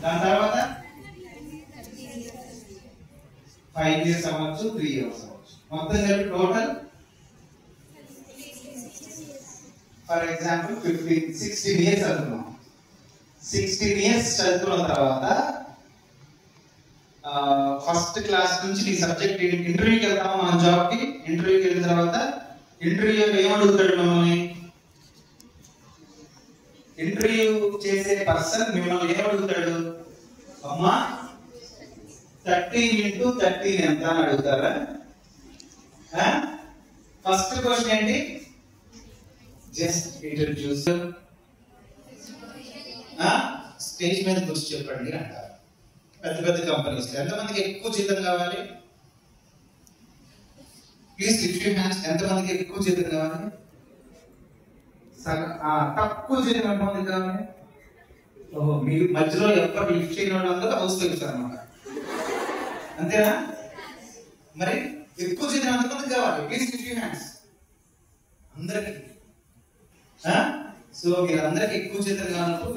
దాని తర్వాత 5 years అవ్వచ్చు, 3 years అవ్వచ్చు. మొత్తం కలిపి టోటల్ ఫర్ ఎగ్జాంపుల్ 16 years అనుకున్నాం. 16 years చదువుకున్న తర్వాత ఫస్ట్ క్లాస్ నుంచి నీ సబ్జెక్ట్ ఇంటర్వ్యూకి వెళ్తాము. మన జాబ్ కి ఇంటర్వ్యూకి వెళ్ళిన తర్వాత ఇంటర్వ్యూ ఏమడుగుతాడు మిమ్మల్ని? ఇంటర్వ్యూ చేసే పర్సన్ మిమ్మల్ని ఏమడుగుతాడు? అమ్మా 13 into 13 ఎంత అని అడుగుతారా? ఫస్ట్ క్వశ్చన్ ఏంటి? జస్ట్ ఇంట్రడ్యూస్, స్టేజ్ మీద కూర్చొని చెప్పండి అంటారు. పెద్ద పెద్ద కంపెనీస్ ఎంతమందికి ఎక్కువ జీతం కావాలి? Please lift your hands. ఎంతమందికి ఎక్కువ జీతం కావాలి? తక్కువ జీతం ఎంతమందికి కావాలి? ఓహో, మీరు మధ్యలో ఎవరు లిఫ్ట్ చేయని వాళ్ళందరూ హౌస్ వైఫ్స్ అన్నమాట, అంతేనా? మరి ఎక్కువ జీతం ఎంతమందికి కావాలి? Please lift your hands. అందరికి. సో మీరు అందరికి ఎక్కువ జీతం కావాలన్నప్పుడు